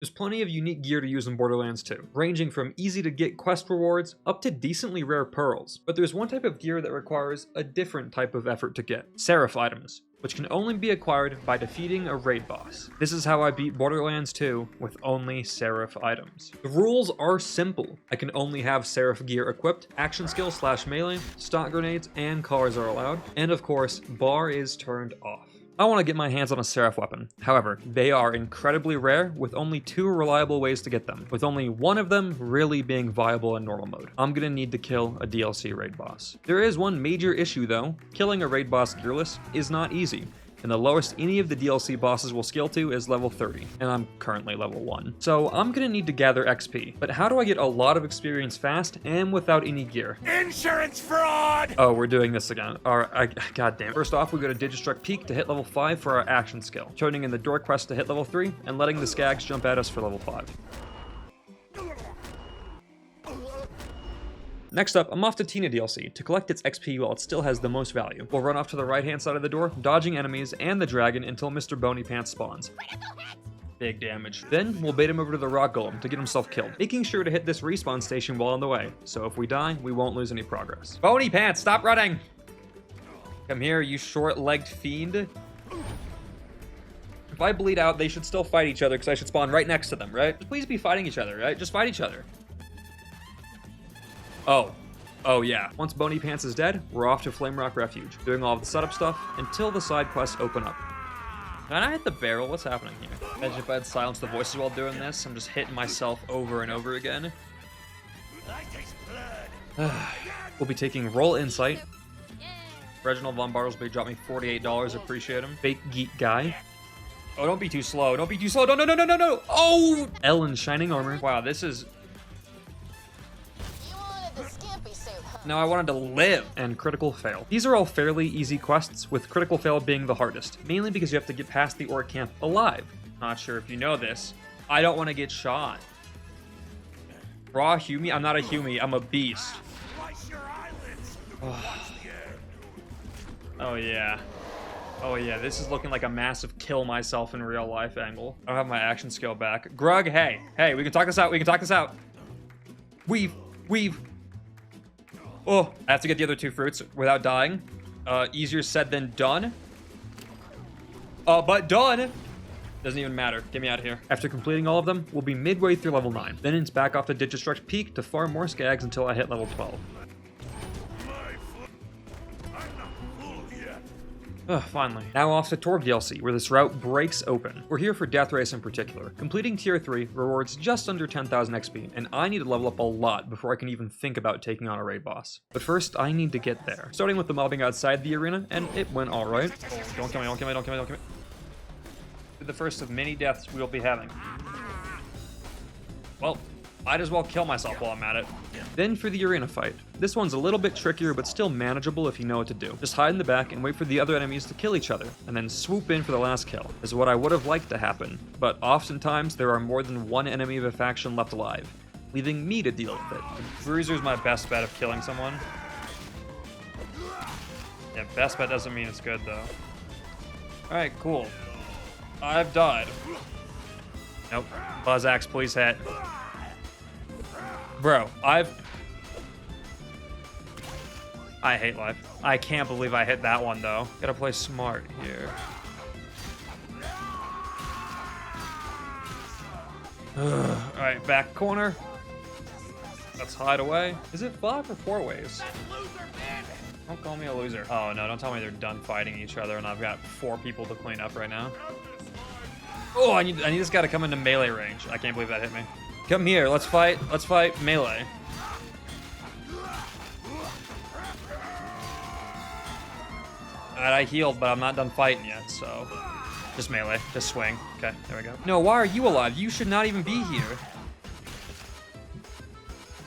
There's plenty of unique gear to use in Borderlands 2, ranging from easy to get quest rewards up to decently rare pearls. But there's one type of gear that requires a different type of effort to get: Seraph items, which can only be acquired by defeating a raid boss. This is how I beat Borderlands 2 with only Seraph items. The rules are simple. I can only have Seraph gear equipped, action skill / melee, stock grenades, and cars are allowed, and of course, bar is turned off. I want to get my hands on a Seraph weapon. However, they are incredibly rare, with only 2 reliable ways to get them, with only one of them really being viable in normal mode. I'm gonna need to kill a DLC raid boss. There is one major issue though: killing a raid boss gearless is not easy, and the lowest any of the DLC bosses will scale to is level 30, and I'm currently level 1. So I'm gonna need to gather XP, but how do I get a lot of experience fast and without any gear? Insurance fraud! Oh, we're doing this again. Alright, goddamn. First off, we go to Digistruct Peak to hit level 5 for our action skill, turning in the door quest to hit level 3, and letting the skags jump at us for level 5. Next up, I'm off to Tina DLC to collect its XP while it still has the most value. We'll run off to the right-hand side of the door, dodging enemies and the dragon until Mr. Bony Pants spawns. Big damage. Then, we'll bait him over to the rock golem to get himself killed, making sure to hit this respawn station while on the way, so if we die, we won't lose any progress. Bony Pants, stop running! Come here, you short-legged fiend. If I bleed out, they should still fight each other because I should spawn right next to them, right? Just please be fighting each other, right? Just fight each other. Oh yeah. Once Bony Pants is dead, we're off to Flame Rock Refuge, doing all of the setup stuff until the side quests open up. Can I hit the barrel? What's happening here? Imagine if I had silenced the voices while doing this. I'm just hitting myself over and over again. We'll be taking Roll Insight. Reginald Von Bartlesby dropped me $48. Appreciate him. Fake Geek Guy. Oh, don't be too slow. Don't be too slow. No. Oh! Ellen Shining Armor. Wow, this is... No, I wanted to live, and Critical Fail. These are all fairly easy quests, with Critical Fail being the hardest, mainly because you have to get past the Orc camp alive. Not sure if you know this. I don't want to get shot. Raw Humie? I'm not a Humie, I'm a beast. Oh yeah. Oh yeah, this is looking like a massive kill myself in real life angle. I don't have my action skill back. Grug, hey, we can talk this out, Weave. Oh, I have to get the other 2 fruits without dying. Easier said than done. But done! Doesn't even matter. Get me out of here. After completing all of them, we'll be midway through level 9. Then it's back off the Digistruct Peak to farm more skags until I hit level 12. Finally. Now off to Torgue DLC, where this route breaks open. We're here for Death Race in particular. Completing Tier 3 rewards just under 10,000 XP, and I need to level up a lot before I can even think about taking on a raid boss. But first, I need to get there. Starting with the mobbing outside the arena, and it went alright. Oh, don't kill me. The first of many deaths we'll be having. Well, might as well kill myself while I'm at it. Then for the arena fight. This one's a little bit trickier, but still manageable if you know what to do. Just hide in the back and wait for the other enemies to kill each other, and then swoop in for the last kill, is what I would have liked to happen. But oftentimes, there are more than one enemy of a faction left alive, leaving me to deal with it. Bruiser's my best bet of killing someone. Yeah, best bet doesn't mean it's good, though. Alright, cool. I've died. Nope. Buzz Axe, please hit. Bro, I hate life. I can't believe I hit that one, though. Gotta play smart here. Alright, back corner. Let's hide away. Is it 5 or 4 ways? Don't call me a loser. Oh, no, don't tell me they're done fighting each other and I've got 4 people to clean up right now. Oh, I need this guy to come into melee range. I can't believe that hit me. Come here, let's fight melee. Alright, I healed, but I'm not done fighting yet, so... Just melee, just swing. Okay, there we go. No, why are you alive? You should not even be here.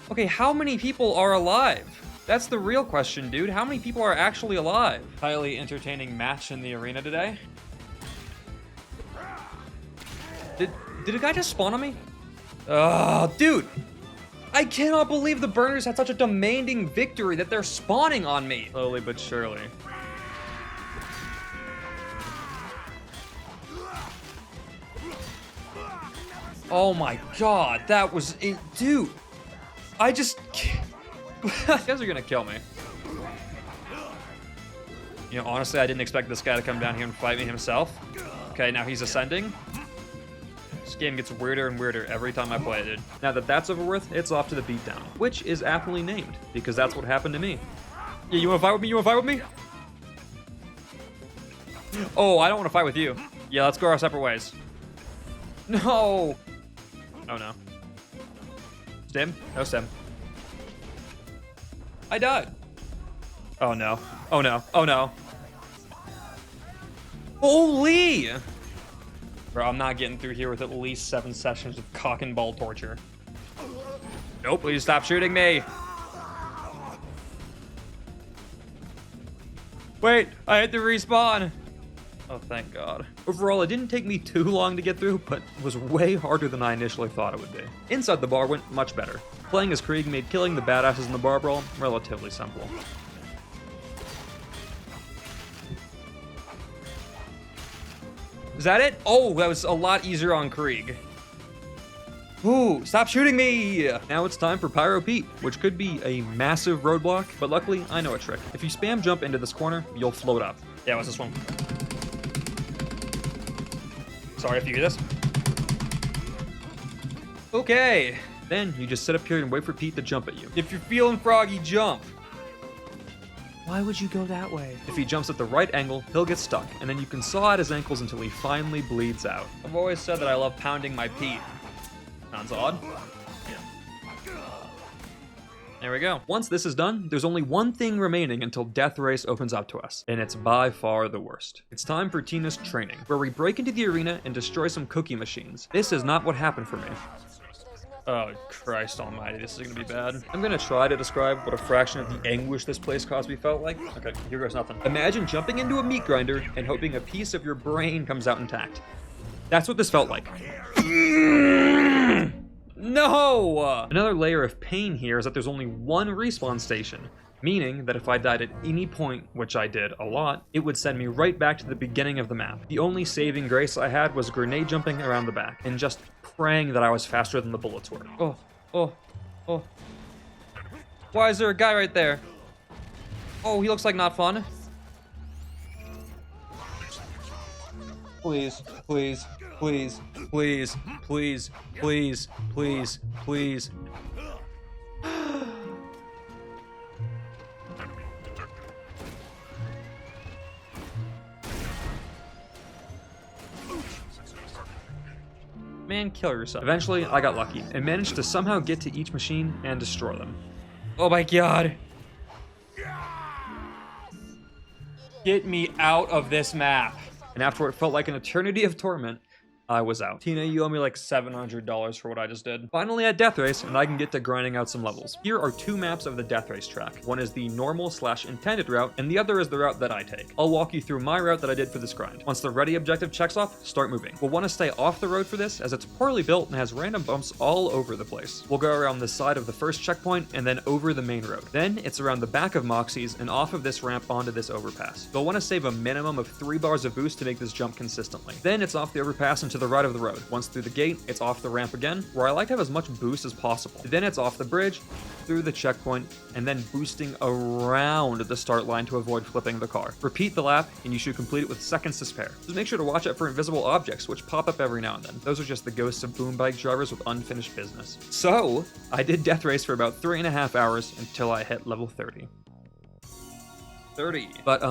Okay, how many people are alive? That's the real question, dude. How many people are actually alive? Highly entertaining match in the arena today. Did a guy just spawn on me? Oh, dude! I cannot believe the burners had such a demanding victory that they're spawning on me. Slowly but surely. Oh my god, that was it. Dude, I just... You guys are gonna kill me. You know, honestly, I didn't expect this guy to come down here and fight me himself. Okay, now he's ascending. This game gets weirder and weirder every time I play it, dude. Now that that's over with, it's off to the beatdown, which is aptly named, because that's what happened to me. Yeah, you wanna fight with me? You wanna fight with me? Oh, I don't wanna fight with you. Yeah, let's go our separate ways. No! Oh no. Stim? No stim. I died. Oh no. Oh no. Oh no. Holy! Bro, I'm not getting through here with at least 7 sessions of cock and ball torture. Nope, please stop shooting me. Wait, I had to respawn. Oh, thank God. Overall, it didn't take me too long to get through, but was way harder than I initially thought it would be. Inside the bar went much better. Playing as Krieg made killing the badasses in the bar brawl relatively simple. Is that it? Oh, that was a lot easier on Krieg. Ooh, stop shooting me! Now it's time for Pyro Pete, which could be a massive roadblock, but luckily I know a trick. If you spam jump into this corner, you'll float up. Yeah, what's this one? Sorry if you hear this. Okay, then you just sit up here and wait for Pete to jump at you. If you're feeling froggy, jump. Why would you go that way? If he jumps at the right angle, he'll get stuck, and then you can saw at his ankles until he finally bleeds out. I've always said that I love pounding my Pete. Sounds odd. There we go. Once this is done, there's only one thing remaining until Death Race opens up to us, and it's by far the worst. It's time for Tina's training, where we break into the arena and destroy some cookie machines. This is not what happened for me. Oh, Christ almighty, this is gonna be bad. I'm gonna try to describe what a fraction of the anguish this place caused me felt like. Okay, here goes nothing. Imagine jumping into a meat grinder and hoping a piece of your brain comes out intact. That's what this felt like. No! Another layer of pain here is that there's only one respawn station, meaning that if I died at any point, which I did a lot, it would send me right back to the beginning of the map. The only saving grace I had was grenade jumping around the back and just praying that I was faster than the bullets were. Oh, oh, oh. Why is there a guy right there? Oh, he looks like not fun. Please, please, please, please, please, please, please, please. Man, kill yourself. Eventually, I got lucky and managed to somehow get to each machine and destroy them. Oh my God. Get me out of this map. And after what felt like an eternity of torment, I was out. Tina, you owe me like $700 for what I just did. Finally at Death Race, and I can get to grinding out some levels. Here are 2 maps of the Death Race track. One is the normal/intended route, and the other is the route that I take. I'll walk you through my route that I did for this grind. Once the ready objective checks off, start moving. We'll want to stay off the road for this, as it's poorly built and has random bumps all over the place. We'll go around the side of the first checkpoint, and then over the main road. Then, it's around the back of Moxie's, and off of this ramp onto this overpass. You'll want to save a minimum of 3 bars of boost to make this jump consistently. Then, it's off the overpass and to the right of the road. Once through the gate, it's off the ramp again, where I like to have as much boost as possible. Then it's off the bridge, through the checkpoint, and then boosting around the start line to avoid flipping the car. Repeat the lap, and you should complete it with seconds to spare. Just make sure to watch out for invisible objects, which pop up every now and then. Those are just the ghosts of boom bike drivers with unfinished business. So, I did Death Race for about 3.5 hours until I hit level 30. But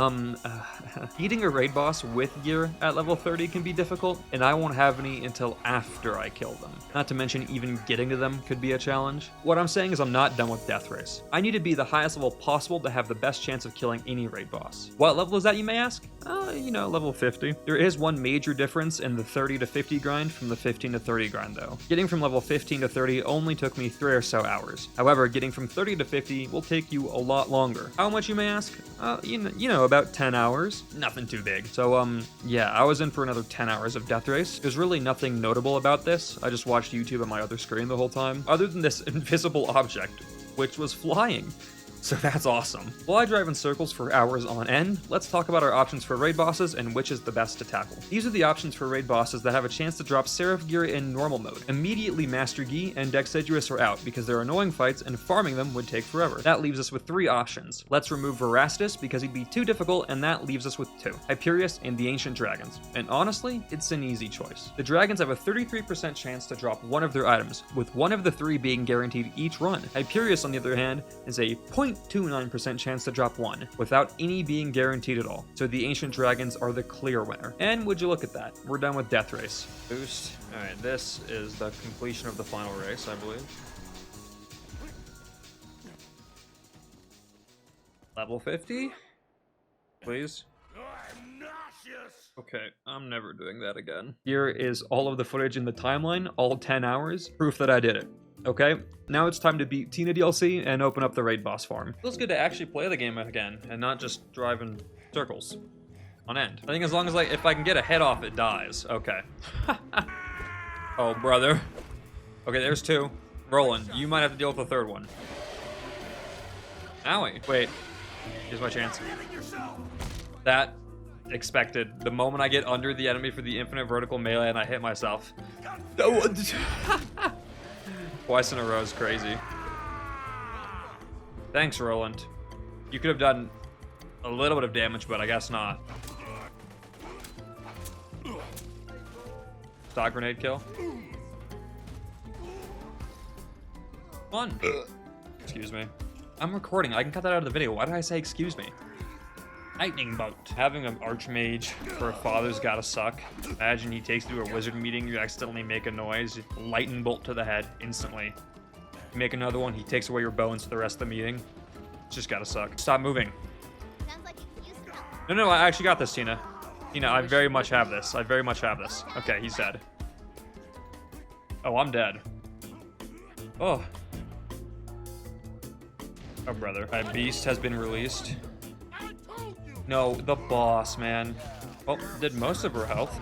eating a raid boss with gear at level 30 can be difficult, and I won't have any until after I kill them. Not to mention even getting to them could be a challenge. What I'm saying is I'm not done with Death Race. I need to be the highest level possible to have the best chance of killing any raid boss. What level is that, you may ask? Level 50. There is one major difference in the 30 to 50 grind from the 15 to 30 grind though. Getting from level 15 to 30 only took me 3 or so hours. However, getting from 30 to 50 will take you a lot longer. How much, you may ask? About 10 hours. Nothing too big. So, yeah, I was in for another 10 hours of Death Race. There's really nothing notable about this. I just watched YouTube on my other screen the whole time, other than this invisible object, which was flying. So that's awesome. While I drive in circles for hours on end, let's talk about our options for raid bosses and which is the best to tackle. These are the options for raid bosses that have a chance to drop Seraph gear in normal mode. Immediately Master Gi and Dexedurus are out because they're annoying fights and farming them would take forever. That leaves us with 3 options. Let's remove Veracitus because he'd be too difficult, and that leaves us with 2. Hyperius and the Ancient Dragons. And honestly, it's an easy choice. The dragons have a 33% chance to drop one of their items, with one of the 3 being guaranteed each run. Hyperius, on the other hand, is a 0.29% chance to drop 1, without any being guaranteed at all. So the Ancient Dragons are the clear winner. And would you look at that, we're done with Death Race. Boost. Alright, this is the completion of the final race, I believe. Level 50? Please? I'm nauseous. Okay, I'm never doing that again. Here is all of the footage in the timeline, all 10 hours, proof that I did it. Okay, now it's time to beat Tina DLC and open up the raid boss farm. Feels good to actually play the game again and not just drive in circles on end. I think as long as if I can get a head off, it dies. Okay. Oh, brother. Okay, there's 2. Roland, you might have to deal with the 3rd one. Owie. Wait, here's my chance. That expected. The moment I get under the enemy for the infinite vertical melee and I hit myself. Twice in a row is crazy. Thanks, Roland. You could have done a little bit of damage, but I guess not. Stock grenade kill. Come on. Excuse me. I'm recording. I can cut that out of the video. Why did I say excuse me? Lightning bolt. Having an archmage for a father's gotta suck. Imagine he takes you to a wizard meeting, you accidentally make a noise, lightning bolt to the head instantly. You make another one, he takes away your bones for the rest of the meeting. It's just gotta suck. Stop moving. Sounds like it used to help. No, I actually got this, Tina. Tina, I very much have this. I very much have this. Okay, he's dead. Oh, I'm dead. Oh. Oh, brother. My beast has been released. No, the boss, man. Well, did most of her health.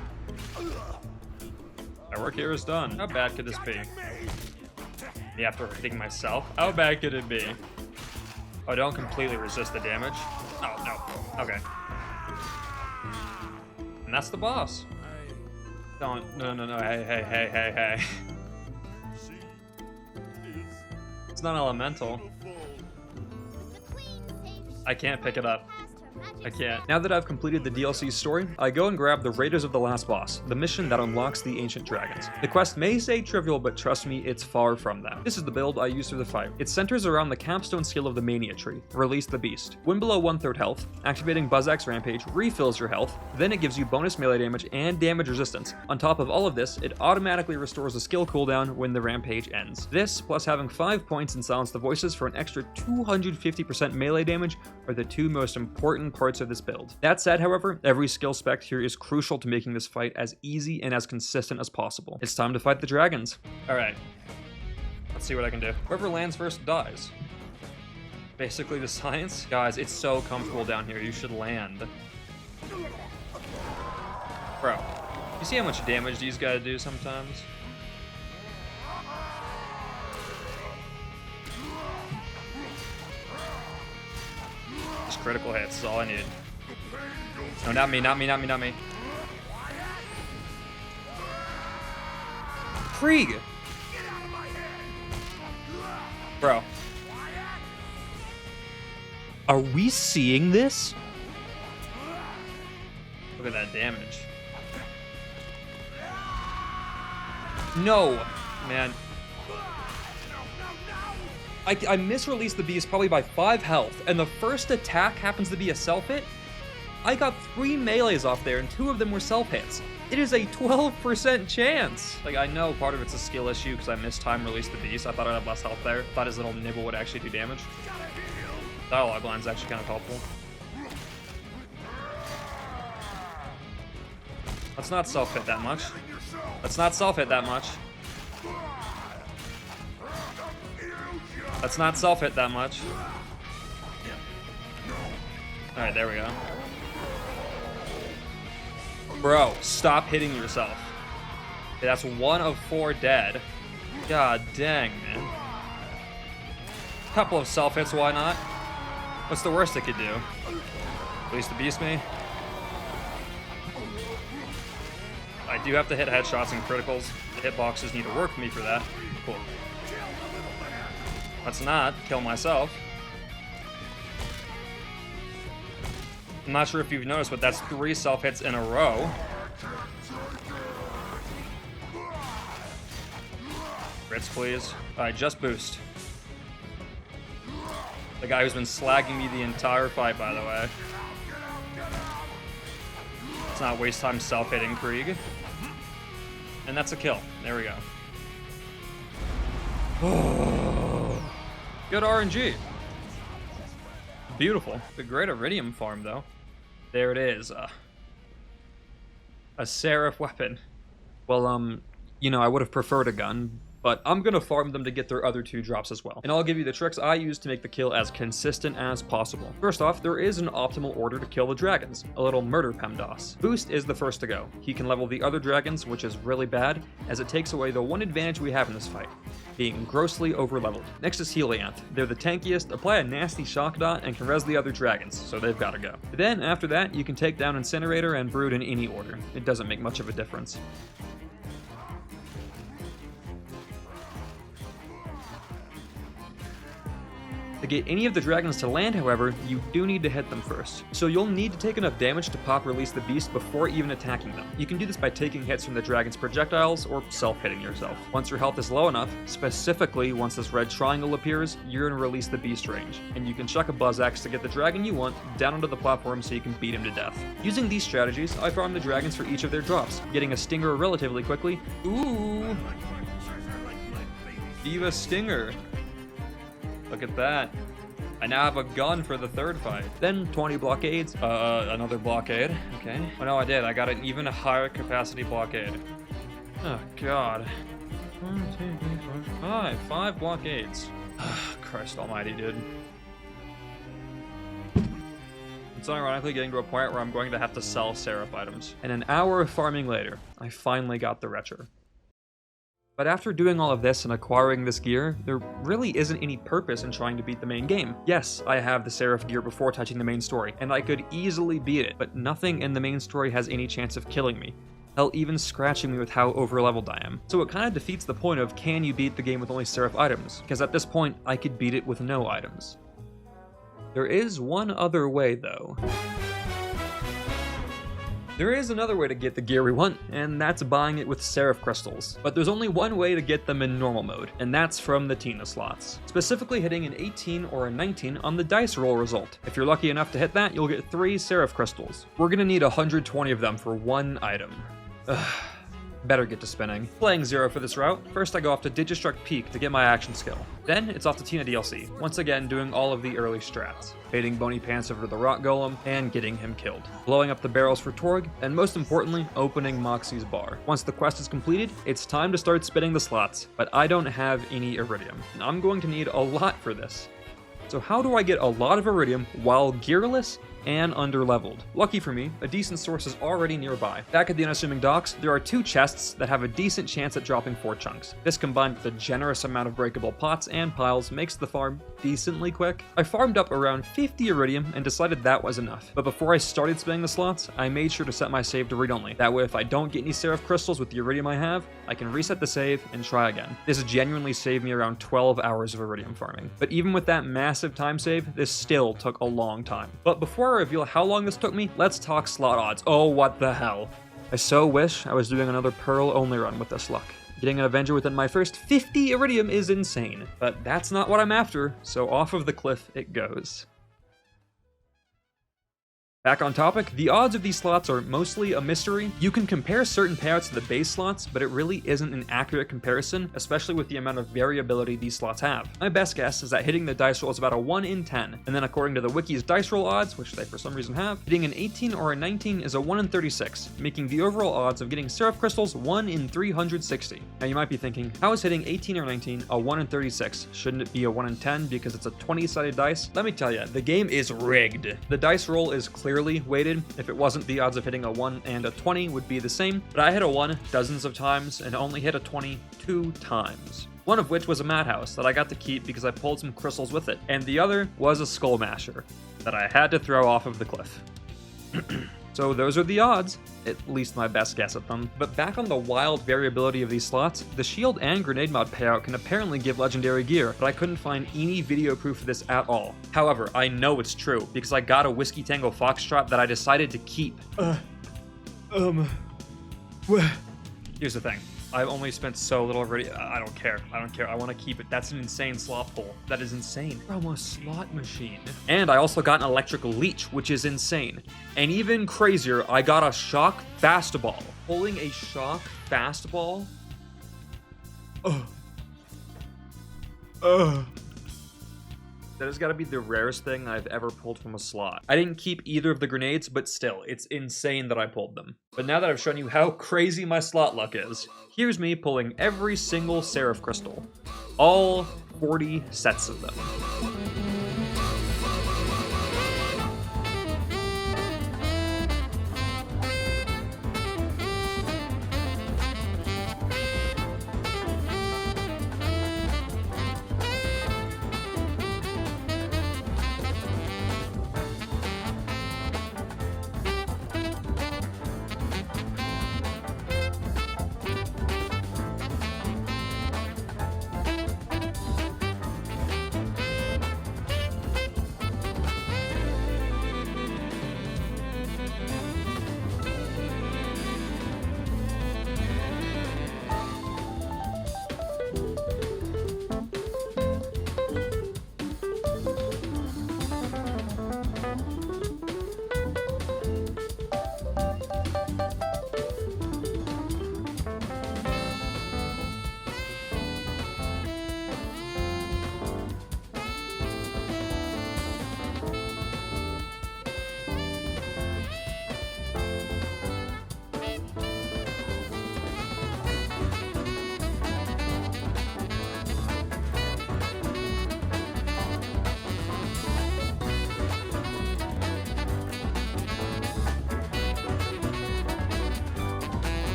My work here is done. How bad could this be? Me after hitting myself? How bad could it be? Oh, don't completely resist the damage. Oh, no. Okay. And that's the boss. Don't. No. Hey. It's not elemental. I can't pick it up. I can't. Now that I've completed the DLC's story, I go and grab the Raiders of the Last Boss, the mission that unlocks the Ancient Dragons. The quest may say trivial, but trust me, it's far from that. This is the build I use for the fight. It centers around the capstone skill of the Mania tree, Release the Beast. When below 1/3 health, activating Buzzak's Rampage refills your health, then it gives you bonus melee damage and damage resistance. On top of all of this, it automatically restores the skill cooldown when the Rampage ends. This, plus having 5 points in Silence the Voices for an extra 250% melee damage, are the 2 most important parts of this build. That said, however, every skill spec here is crucial to making this fight as easy and as consistent as possible. It's time to fight the dragons. Alright. Let's see what I can do. Whoever lands first dies. Basically the science. Guys, it's so comfortable down here. You should land. Bro, you see how much damage these guys do sometimes? Just critical hits is all I need. No, not me. Krieg! Bro. Are we seeing this? Look at that damage. No! Man. I misreleased the beast probably by 5 health, and the first attack happens to be a self-hit? I got 3 melees off there, and 2 of them were self-hits. It is a 12% chance! Like, I know part of it's a skill issue, because I missed time release the beast. I thought I'd have less health there. Thought his little nibble would actually do damage. Dialogue line's actually kind of helpful. Let's not self-hit that much. Let's not self-hit that much. Let's not self-hit that much. Alright, there we go. Bro, stop hitting yourself. Okay, that's 1 of 4 dead. God dang, man. Couple of self-hits, why not? What's the worst it could do? Release the beast me. I do have to hit headshots and criticals. The hitboxes need to work for me for that. Cool. Let's not kill myself. I'm not sure if you've noticed, but that's 3 self-hits in a row. Crits, please. Alright, just boost. The guy who's been slagging me the entire fight, by the way. Let's not waste time self-hitting Krieg. And that's a kill. There we go. Good RNG. Beautiful. The great Iridium farm, though. There it is. A Seraph weapon. Well, you know, I would have preferred a gun, but I'm gonna farm them to get their other 2 drops as well. And I'll give you the tricks I use to make the kill as consistent as possible. First off, there is an optimal order to kill the dragons, a little murder PEMDAS. Boost is the first to go. He can level the other dragons, which is really bad, as it takes away the one advantage we have in this fight, being grossly overleveled. Next is Helianth. They're the tankiest, apply a nasty shock dot, and can res the other dragons, so they've gotta go. Then, after that, you can take down Incinerator and Brood in any order. It doesn't make much of a difference. To get any of the dragons to land, however, you do need to hit them first. So you'll need to take enough damage to pop release the beast before even attacking them. You can do this by taking hits from the dragon's projectiles or self-hitting yourself. Once your health is low enough, specifically once this red triangle appears, you're gonna release the beast range, and you can chuck a buzz axe to get the dragon you want down onto the platform so you can beat him to death. Using these strategies, I farm the dragons for each of their drops, getting a stinger relatively quickly. Ooh! Diva Stinger. Look at that. I now have a gun for the 3rd fight. Then 20 blockades. Another blockade. Okay. Oh no, I did. I got an even higher capacity blockade. Oh god. 1, 2, 3, 4, 5 blockades. Christ almighty, dude. It's unironically getting to a point where I'm going to have to sell Seraph items. And an hour of farming later, I finally got the Retcher. But after doing all of this and acquiring this gear, there really isn't any purpose in trying to beat the main game. Yes, I have the Seraph gear before touching the main story, and I could easily beat it, but nothing in the main story has any chance of killing me. Hell, even scratching me with how overleveled I am. So it kind of defeats the point of can you beat the game with only Seraph items, because at this point, I could beat it with no items. There is one other way, though. There is another way to get the gear we want, and that's buying it with Seraph crystals. But there's only one way to get them in normal mode, and that's from the Tina slots. Specifically hitting an 18 or a 19 on the dice roll result. If you're lucky enough to hit that, you'll get 3 Seraph crystals. We're gonna need 120 of them for 1 item. Ugh. Better get to spinning. Playing Zero for this route, first I go off to Digistruct Peak to get my action skill. Then it's off to Tina DLC, once again doing all of the early strats. Baiting Bony Pants over the Rock Golem, and getting him killed. Blowing up the barrels for Torgue, and most importantly, opening Moxie's bar. Once the quest is completed, it's time to start spinning the slots, but I don't have any Iridium. And I'm going to need a lot for this. So how do I get a lot of Iridium while gearless and underleveled? Lucky for me, a decent source is already nearby. Back at the unassuming docks, there are 2 chests that have a decent chance at dropping 4 chunks. This combined with a generous amount of breakable pots and piles makes the farm decently quick. I farmed up around 50 Iridium and decided that was enough. But before I started spinning the slots, I made sure to set my save to read only. That way if I don't get any Seraph crystals with the Iridium I have, I can reset the save and try again. This genuinely saved me around 12 hours of Iridium farming. But even with that massive time save, this still took a long time. But before I reveal how long this took me, let's talk slot odds. Oh, what the hell. I so wish I was doing another Pearl only run with this luck. Getting an Avenger within my first 50 Iridium is insane, but that's not what I'm after, so off of the cliff it goes. Back on topic, the odds of these slots are mostly a mystery. You can compare certain payouts to the base slots, but it really isn't an accurate comparison, especially with the amount of variability these slots have. My best guess is that hitting the dice roll is about a 1 in 10, and then according to the wiki's dice roll odds, which they for some reason have, hitting an 18 or a 19 is a 1 in 36, making the overall odds of getting Seraph crystals 1 in 360. Now you might be thinking, how is hitting 18 or 19 a 1 in 36? Shouldn't it be a 1 in 10 because it's a 20-sided dice? Let me tell you, the game is rigged. The dice roll is clearly weighted. If it wasn't, the odds of hitting a 1 and a 20 would be the same, but I hit a 1 dozens of times and only hit a 20 2 times. one of which was a madhouse that I got to keep because I pulled some crystals with it, and the other was a skull masher that I had to throw off of the cliff. So those are the odds, at least my best guess at them. But back on the wild variability of these slots, the shield and grenade mod payout can apparently give legendary gear, but I couldn't find any video proof of this at all. However, I know it's true, because I got a Whiskey Tango Foxtrot that I decided to keep. Here's the thing. I've only spent so little already. I don't care. I don't care. I want to keep it. That's an insane slot pull. That is insane. From a slot machine. And I also got an electrical leech, which is insane. And even crazier, I got a shock fastball. Pulling a shock fastball? That has got to be the rarest thing I've ever pulled from a slot. I didn't keep either of the grenades, but still, it's insane that I pulled them. But now that I've shown you how crazy my slot luck is, here's me pulling every single Seraph crystal. All 40 sets of them.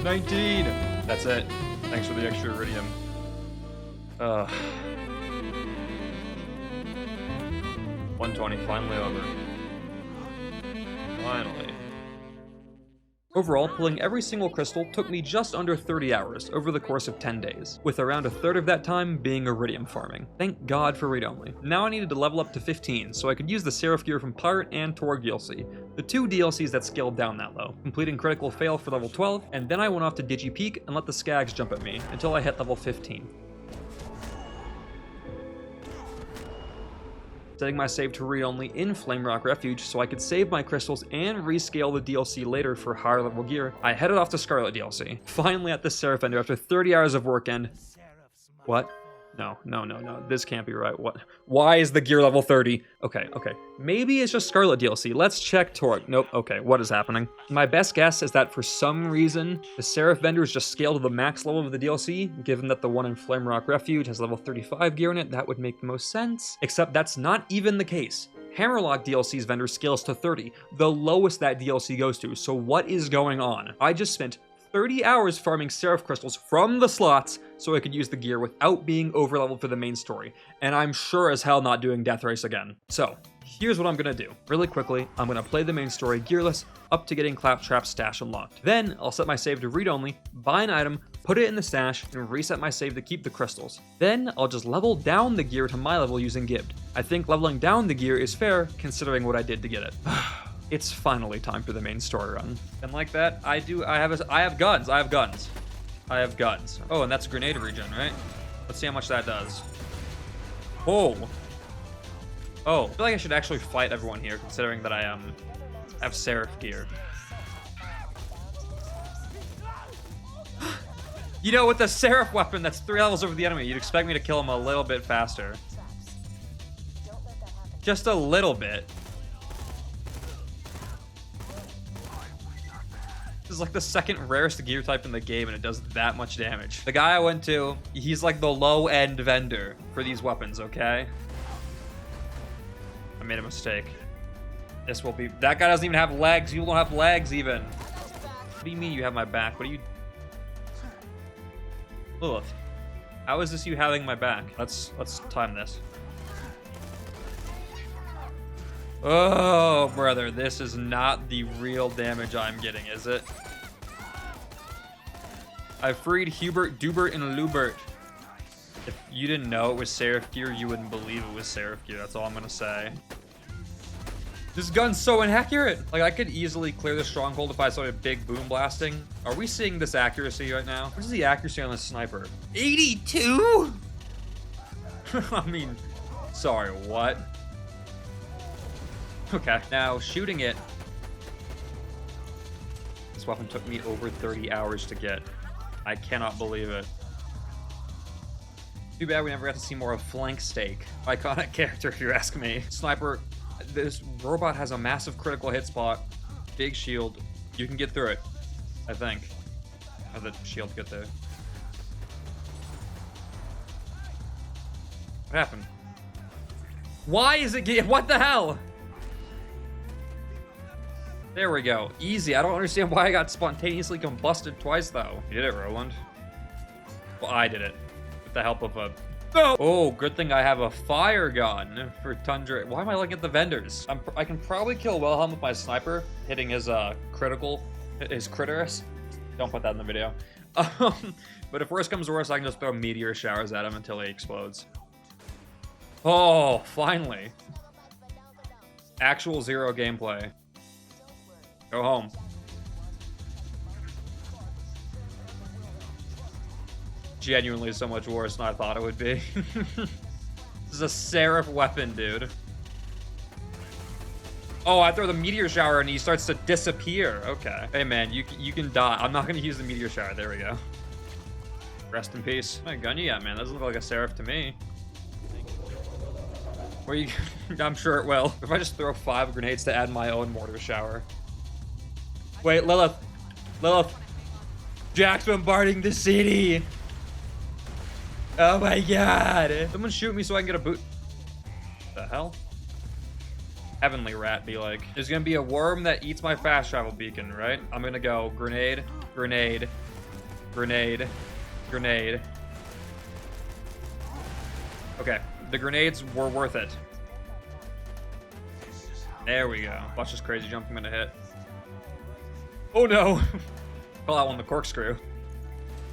$19! That's it. Thanks for the extra iridium. 120, finally over. Finally. Overall, pulling every single crystal took me just under 30 hours over the course of 10 days, with around a third of that time being iridium farming. Thank God for read-only. Now I needed to level up to 15, so I could use the Seraph gear from Kart and Torgue DLC, the two DLCs that scaled down that low, completing Critical Fail for level 12, and then I went off to Digipeak and let the Skags jump at me until I hit level 15. Setting my save to read-only in Flamerock Refuge so I could save my crystals and rescale the DLC later for higher level gear, I headed off to Scarlet DLC. Finally at the Seraph Ender after 30 hours of work and... What? No. This can't be right. What? Why is the gear level 30? Okay. Maybe it's just Scarlet DLC. Let's check Torque. Nope. Okay, what is happening? My best guess is that for some reason, the Seraph vendors just scaled to the max level of the DLC. Given that the one in Flamerock Refuge has level 35 gear in it, that would make the most sense. Except that's not even the case. Hammerlock DLC's vendor scales to 30, the lowest that DLC goes to, so what is going on? I just spent 30 hours farming Seraph crystals from the slots so I could use the gear without being overleveled for the main story, and I'm sure as hell not doing Death Race again. So, here's what I'm gonna do. Really quickly, I'm gonna play the main story gearless up to getting Claptrap's stash unlocked. Then, I'll set my save to read-only, buy an item, put it in the stash, and reset my save to keep the crystals. Then, I'll just level down the gear to my level using Gibbed. I think leveling down the gear is fair, considering what I did to get it. It's finally time for the main story run. And like that, I have guns. Oh, and that's grenade regen, right? Let's see how much that does. Oh, I feel like I should actually fight everyone here, considering that I have Seraph gear. You know, with the Seraph weapon that's 3 levels over the enemy, you'd expect me to kill him a little bit faster. Just a little bit. This is like the second rarest gear type in the game, and it does that much damage. The guy I went to, he's like the low-end vendor for these weapons, okay? I made a mistake. This will be... That guy doesn't even have legs. You don't have legs, even. What do you mean you have my back? What do you... Lilith, how is this you having my back? Let's time this. Oh, brother, this is not the real damage I'm getting, is it? I freed Hubert, Dubert, and Lubert. If you didn't know it was Seraph gear, you wouldn't believe it was Seraph gear. That's all I'm gonna say. This gun's so inaccurate. Like, I could easily clear the stronghold if I started big boom blasting. Are we seeing this accuracy right now? What is the accuracy on this sniper? 82? I mean, sorry, what? Okay, now shooting it. This weapon took me over 30 hours to get. I cannot believe it. Too bad we never got to see more of Flank Steak. Iconic character, if you ask me. Sniper, this robot has a massive critical hit spot. Big shield. You can get through it, I think. How did the shield get there? What happened? Why is it what the hell? There we go. Easy. I don't understand why I got spontaneously combusted twice, though. You did it, Roland. Well, I did it. With the help of a... Oh, good thing I have a fire gun for Tundra. Why am I looking at the vendors? I can probably kill Wilhelm with my sniper, hitting his his critters. Don't put that in the video. But if worse comes to worse, I can just throw meteor showers at him until he explodes. Oh, finally. Actual zero gameplay. Go home. Genuinely so much worse than I thought it would be. This is a Seraph weapon, dude. Oh, I throw the meteor shower and he starts to disappear. Okay. Hey, man, you can die. I'm not going to use the meteor shower. There we go. Rest in peace. What gun you got, man? That doesn't look like a Seraph to me. Where you... I'm sure it will. If I just throw 5 grenades to add my own mortar shower. Wait, Lilith. Lilith. Jack's bombarding the city. Oh my god. Someone shoot me so I can get a boot. What the hell? Heavenly rat be like. There's gonna be a worm that eats my fast travel beacon, right? I'm gonna go grenade, grenade, grenade, grenade. Okay, the grenades were worth it. There we go. Watch this crazy jump I'm gonna hit. Oh no! Call that one the corkscrew.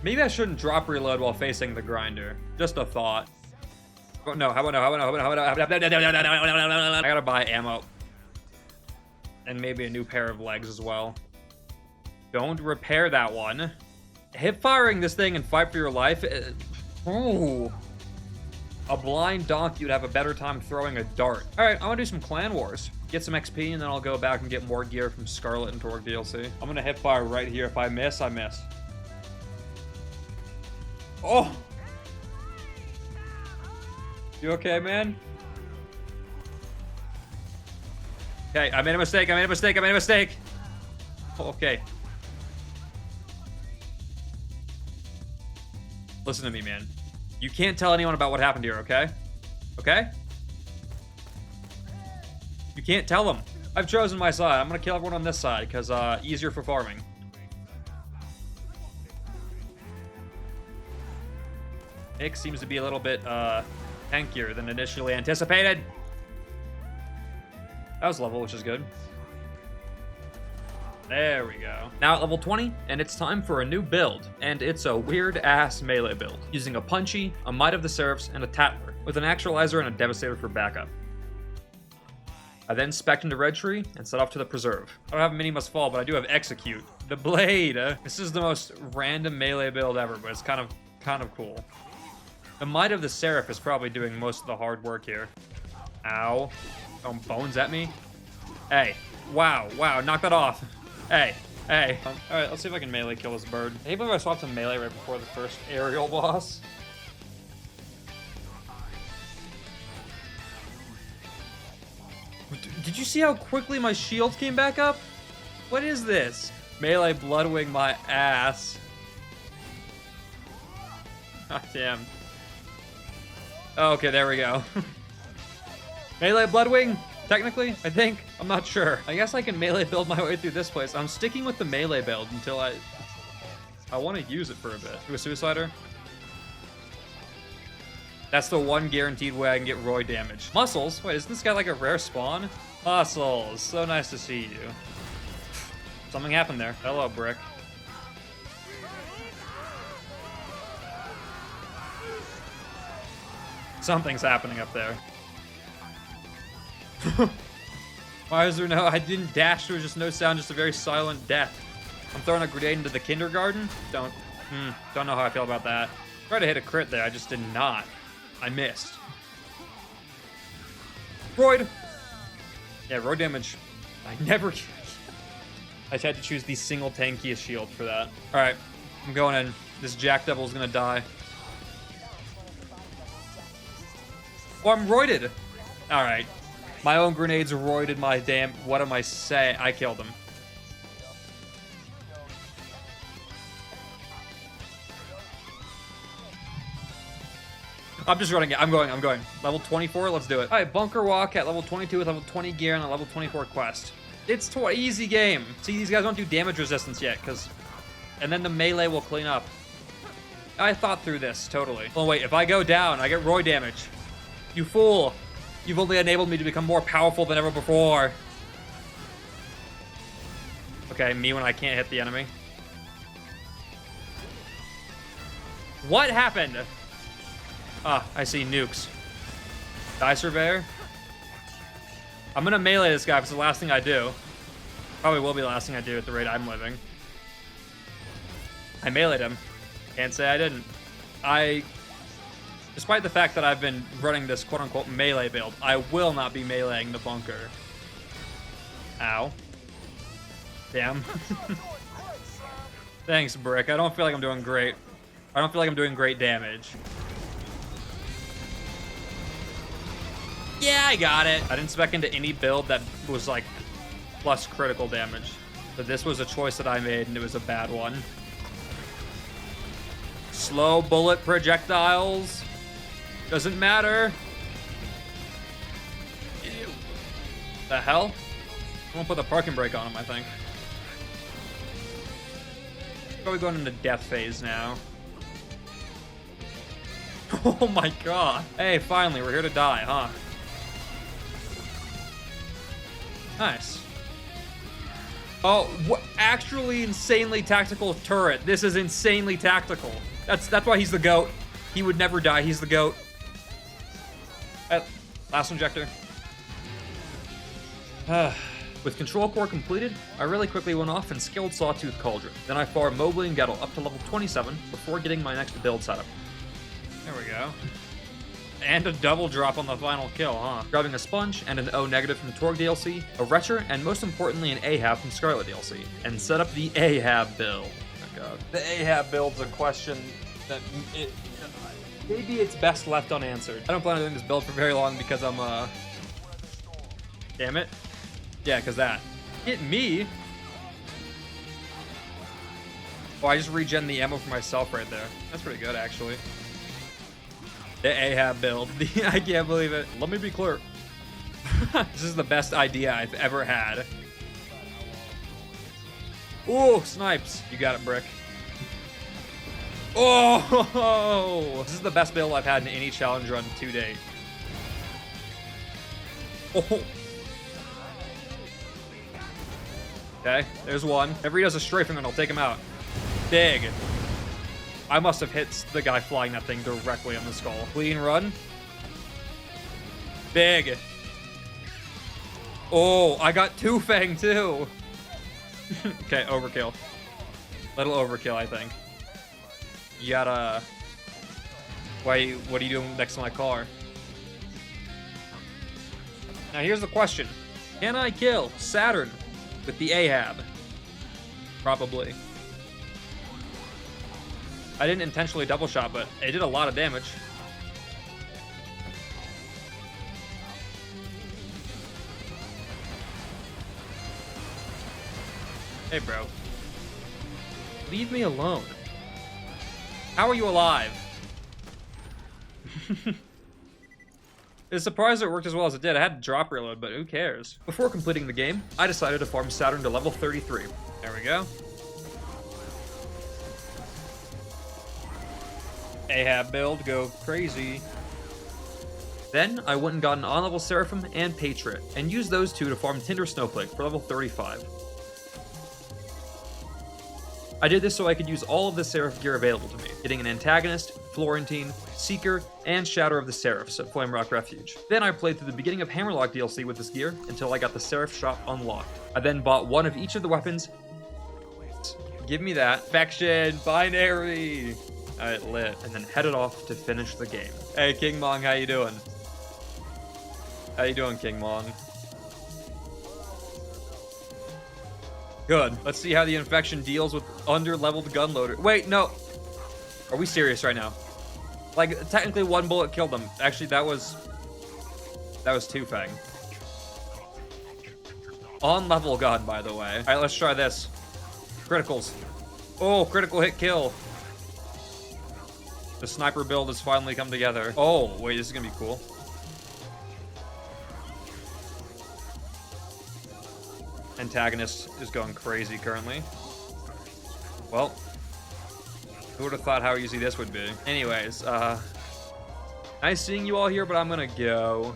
Maybe I shouldn't drop reload while facing the grinder. Just a thought. Oh no, how about no, how about no, how about no, I gotta buy ammo. And maybe a new pair of legs as well. Don't repair that one. Hip firing this thing and fight for your life. Ooh. A blind donkey would have a better time throwing a dart. Alright, I'm gonna do some clan wars. Get some XP, and then I'll go back and get more gear from Scarlet and Torgue DLC. I'm gonna hip fire right here. If I miss, I miss. Oh! You okay, man? Okay, I made a mistake, I made a mistake, I made a mistake! Oh, okay. Listen to me, man. You can't tell anyone about what happened here, okay? Okay? You can't tell them. I've chosen my side. I'm gonna kill everyone on this side, because, easier for farming. Nick seems to be a little bit, tankier than initially anticipated. That was level, which is good. There we go. Now at level 20, and it's time for a new build. And it's a weird-ass melee build, using a Punchy, a Might of the Seraphs, and a Tattler, with an Actualizer and a Devastator for backup. I then spec'd into Red Tree and set off to the Preserve. I don't have Mini Must Fall, but I do have Execute. The Blade. This is the most random melee build ever, but it's kind of cool. The Might of the Seraph is probably doing most of the hard work here. Ow. Throwing bones at me. Hey. Wow. Wow. Knock that off. Hey. Hey. Alright, let's see if I can melee kill this bird. I hate if I swapped to melee right before the first aerial boss. Did you see how quickly my shield came back up? What is this? Melee Bloodwing my ass. God damn. Oh, okay, there we go. Melee Bloodwing, technically, I think. I'm not sure. I guess I can melee build my way through this place. I'm sticking with the melee build until I want to use it for a bit. Do a Suicider. That's the one guaranteed way I can get Roy damage. Muscles? Wait, isn't this guy like a rare spawn? Muscles, so nice to see you. Something happened there. Hello, Brick. Something's happening up there. Why is there no... I didn't dash, there was just no sound, just a very silent death. I'm throwing a grenade into the kindergarten? Don't know how I feel about that. Tried to hit a crit there, I just did not. I missed. Roid! Yeah, roid damage. I never... I just had to choose the single tankiest shield for that. Alright, I'm going in. This Jack Devil's gonna die. Oh, I'm roided! Alright. My own grenades roided my damn... What am I saying? I killed him. I'm just running it. I'm going. Level 24, let's do it. All right, Bunker Walk at level 22 with level 20 gear and a level 24 quest. It's easy game. See, these guys don't do damage resistance yet, because... And then the melee will clean up. I thought through this, totally. Oh, wait, if I go down, I get Roy damage. You fool. You've only enabled me to become more powerful than ever before. Okay, me when I can't hit the enemy. What happened? Ah, I see nukes. Die Surveyor. I'm gonna melee this guy because it's the last thing I do. Probably will be the last thing I do at the rate I'm living. I meleeed him. Can't say I didn't. Despite the fact that I've been running this quote-unquote melee build, I will not be meleeing the bunker. Ow. Damn. Thanks, Brick. I don't feel like I'm doing great. I don't feel like I'm doing great damage. Yeah, I got it. I didn't spec into any build that was like plus critical damage. But this was a choice that I made and it was a bad one. Slow bullet projectiles. Doesn't matter. Ew. The hell? I won't put the parking brake on him, I think. Probably going into death phase now. Oh my god. Hey, finally, we're here to die, huh? Nice. Oh, what? Actually insanely tactical turret. This is insanely tactical. That's why he's the GOAT. He would never die. He's the GOAT. Last injector. With control core completed, I really quickly went off and skilled Sawtooth Cauldron. Then I farmed Mobley and Gettle up to level 27 before getting my next build setup. There we go. And a double drop on the final kill, huh? Grabbing a Sponge and an O negative from Torgue DLC, a Retcher, and most importantly an Ahab from Scarlet DLC. And set up the Ahab build. Oh god. The Ahab build's a question that maybe it's best left unanswered. I don't plan on doing this build for very long because I'm, Damn it. Yeah, because that. Hit me? Oh, I just regen the ammo for myself right there. That's pretty good, actually. The Ahab build. I can't believe it. Let me be clear. This is the best idea I've ever had. Ooh, snipes. You got it, Brick. Oh! This is the best build I've had in any challenge run to date. Oh. Okay, there's one. If he does a strafing, then I'll take him out. Big. I must have hit the guy flying that thing directly on the skull. Clean run. Big. Oh, I got two Fang too. Okay, overkill. Little overkill, I think. You gotta... What are you doing next to my car? Now here's the question. Can I kill Saturn with the Ahab? Probably. I didn't intentionally double shot, but it did a lot of damage. Hey, bro. Leave me alone. How are you alive? It's surprised it worked as well as it did. I had to drop reload, but who cares? Before completing the game, I decided to farm Saturn to level 33. There we go. Ahab build, go crazy. Then, I went and got an on-level Seraphim and Patriot, and used those two to farm Tinder Snowflake for level 35. I did this so I could use all of the Seraph gear available to me, getting an Antagonist, Florentine, Seeker, and Shatter of the Seraphs at Flamerock Refuge. Then I played through the beginning of Hammerlock DLC with this gear until I got the Seraph shop unlocked. I then bought one of each of the weapons. Give me that. Faction, binary! Alright, lit. And then headed off to finish the game. Hey, King Mong, how you doing? How you doing, King Mong? Good. Let's see how the infection deals with under-leveled gunloader. Wait, no. Are we serious right now? Like, technically one bullet killed them. Actually, that was two-fang. On-level gun, by the way. Alright, let's try this. Criticals. Oh, critical hit kill. The sniper build has finally come together. Oh, wait, this is gonna be cool. Antagonist is going crazy currently. Well, who would have thought how easy this would be? Anyways, nice seeing you all here, but I'm gonna go.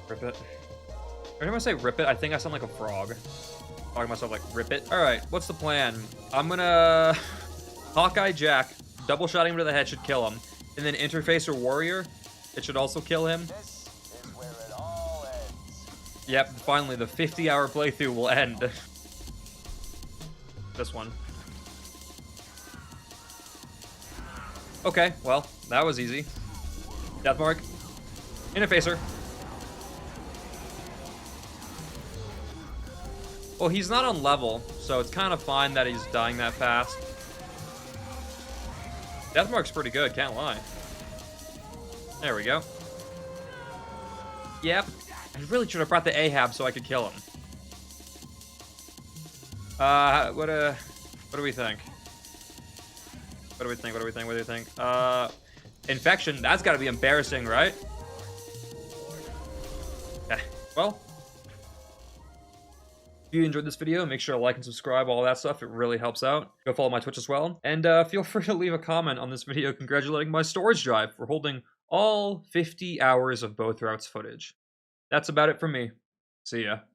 Rip it. Every time I say rip it, I think I sound like a frog. Talking to myself like, rip it. Alright, what's the plan? I'm gonna Hawkeye Jack, double shotting him to the head should kill him. And then Interfacer Warrior, it should also kill him. Yep, finally the 50-hour playthrough will end. This one. Okay, well, that was easy. Deathmark. Interfacer. Well, he's not on level, so it's kind of fine that he's dying that fast. Deathmark's pretty good, can't lie. There we go. Yep. I really should have brought the Ahab so I could kill him. What do we think? What do we think? Infection, that's gotta be embarrassing, right? Okay, well. If you enjoyed this video, make sure to like and subscribe, all that stuff. It really helps out. Go follow my Twitch as well. And feel free to leave a comment on this video congratulating my storage drive for holding all 50 hours of both routes footage. That's about it for me. See ya.